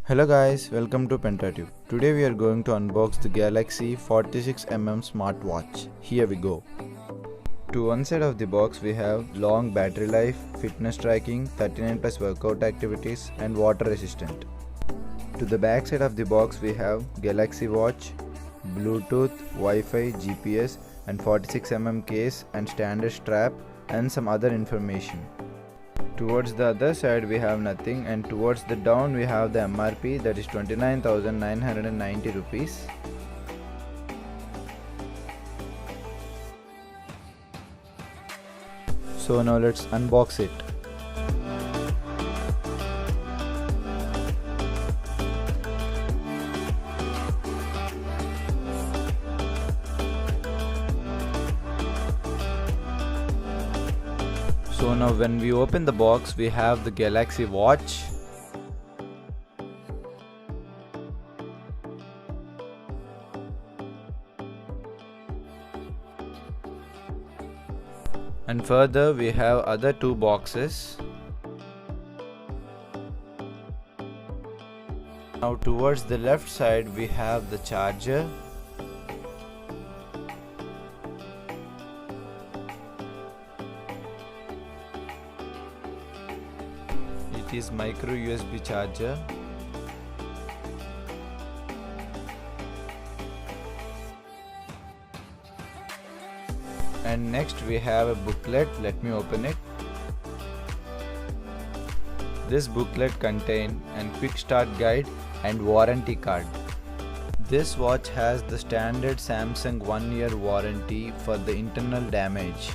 Hello guys, welcome to PENTA TUBE. Today we are going to unbox the Galaxy 46mm smartwatch. Here we go. To one side of the box we have long battery life, fitness tracking, 39 plus workout activities and water resistant. To the back side of the box we have Galaxy watch, Bluetooth, Wi-Fi, GPS and 46mm case and standard strap and some other information. Towards the other side we have nothing, and towards the down we have the MRP, that is 29,990 rupees. So now let's unbox it. So now when we open the box we have the Galaxy watch, and further we have other two boxes. Now towards the left side we have the charger, it is micro USB charger, and next we have a booklet. Let me open it. This booklet contains a quick start guide and warranty card. This watch has the standard Samsung 1-year warranty for the internal damage.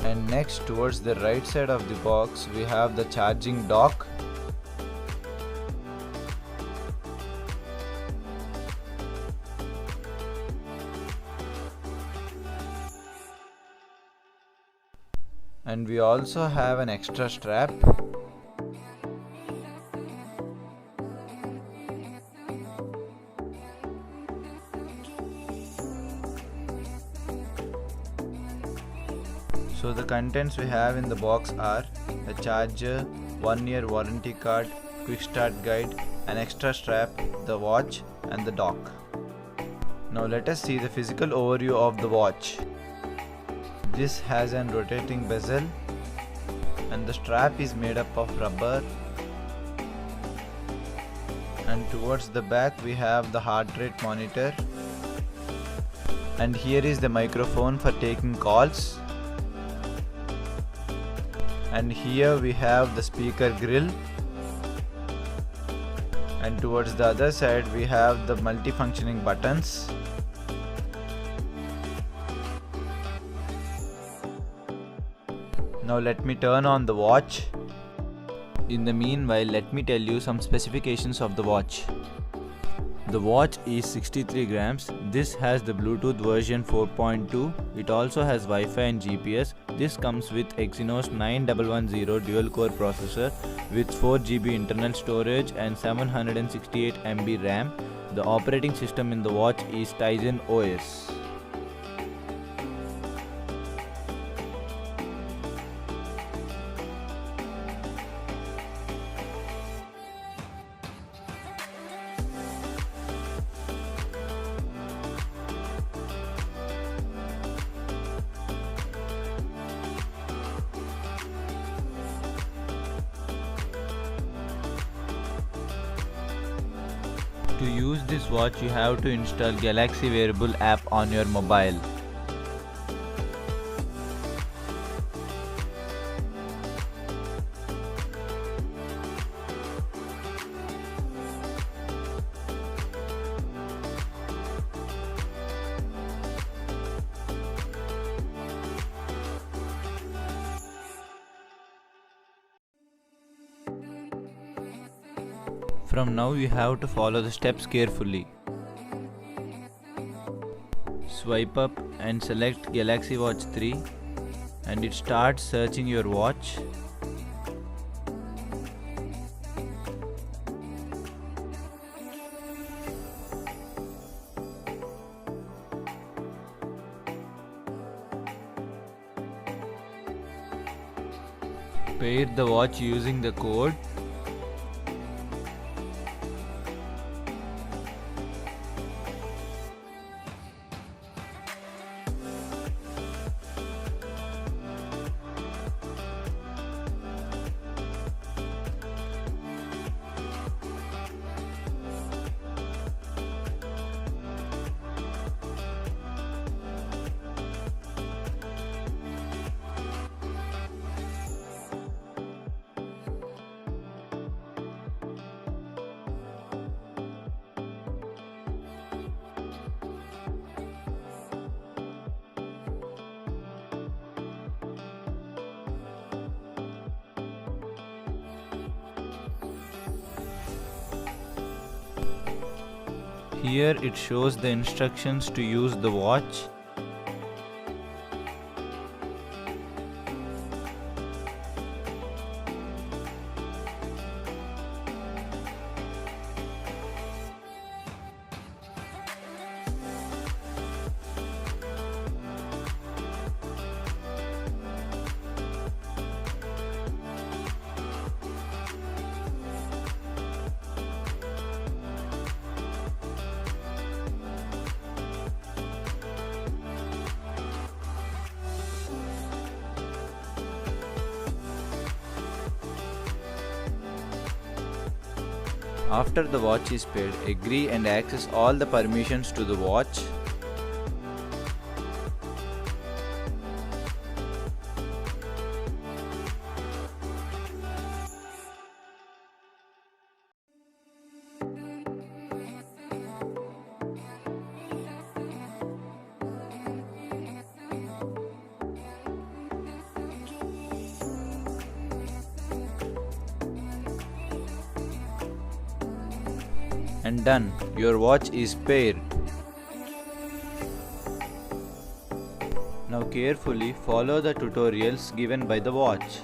And next towards the right side of the box we have the charging dock, and we also have an extra strap. So the contents we have in the box are a charger, 1-year warranty card, quick start guide, an extra strap, the watch and the dock. Now let us see the physical overview of the watch. This has a rotating bezel and the strap is made up of rubber, and towards the back we have the heart rate monitor, and here is the microphone for taking calls, and here we have the speaker grill, and towards the other side we have the multifunctioning buttons. Now let me turn on the watch. In the meanwhile, let me tell you some specifications of the watch. The watch is 63 grams. This has the Bluetooth version 4.2. It also has Wi-Fi and GPS. This comes with Exynos 9110 dual-core processor with 4 GB internal storage and 768 MB RAM. The operating system in the watch is Tizen OS. To use this watch you have to install Galaxy Wearable app on your mobile. From now you have to follow the steps carefully. Swipe up and select Galaxy Watch 3 and it starts searching your watch. Pair the watch using the code. Here it shows the instructions to use the watch. After the watch is paired, agree and access all the permissions to the watch. And done, your watch is paired. Now carefully follow the tutorials given by the watch.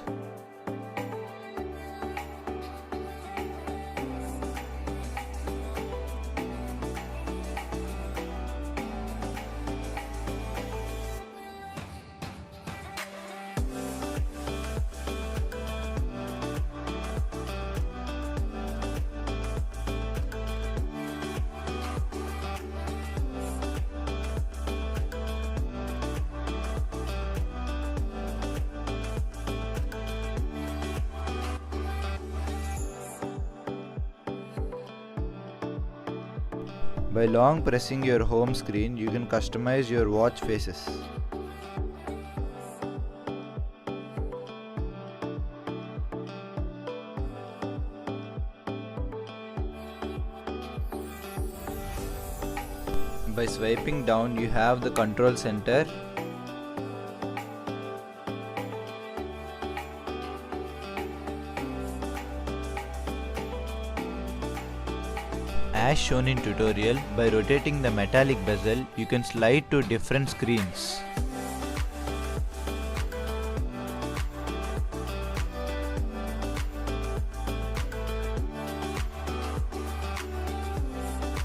By long pressing your home screen, you can customize your watch faces. By swiping down, you have the control center. As shown in tutorial, by rotating the metallic bezel, you can slide to different screens.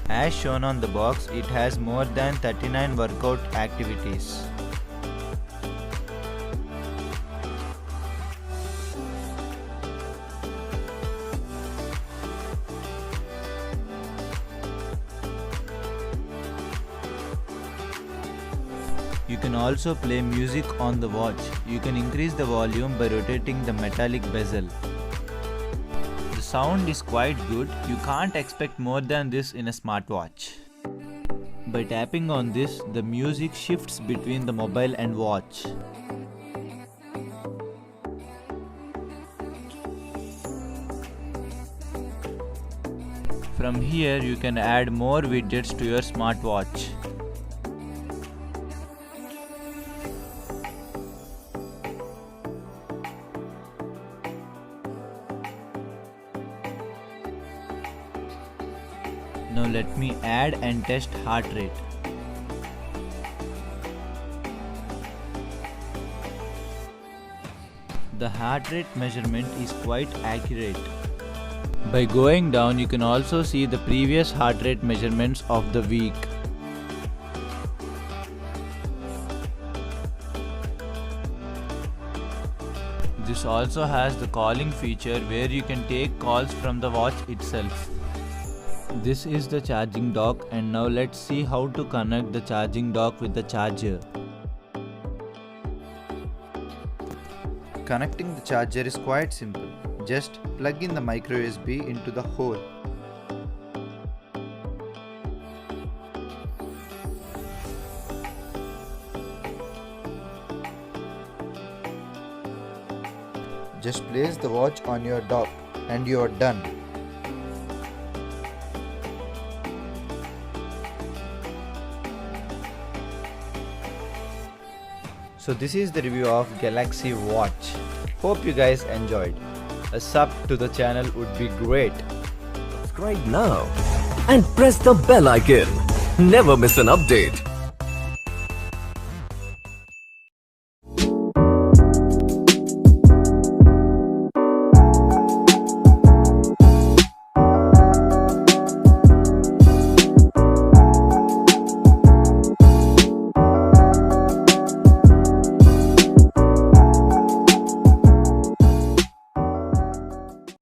As shown on the box, it has more than 39 workout activities. You can also play music on the watch. You can increase the volume by rotating the metallic bezel. The sound is quite good. You can't expect more than this in a smartwatch. By tapping on this, the music shifts between the mobile and watch. From here, you can add more widgets to your smartwatch. Now let me add and test heart rate. The heart rate measurement is quite accurate. By going down, you can also see the previous heart rate measurements of the week. This also has the calling feature where you can take calls from the watch itself. This is the charging dock, and now let's see how to connect the charging dock with the charger. Connecting the charger is quite simple. Just plug in the micro USB into the hole. Just place the watch on your dock and you are done. So this is the review of Galaxy Watch. Hope you guys enjoyed. A sub to the channel would be great. Subscribe now and press the bell icon. Never miss an update.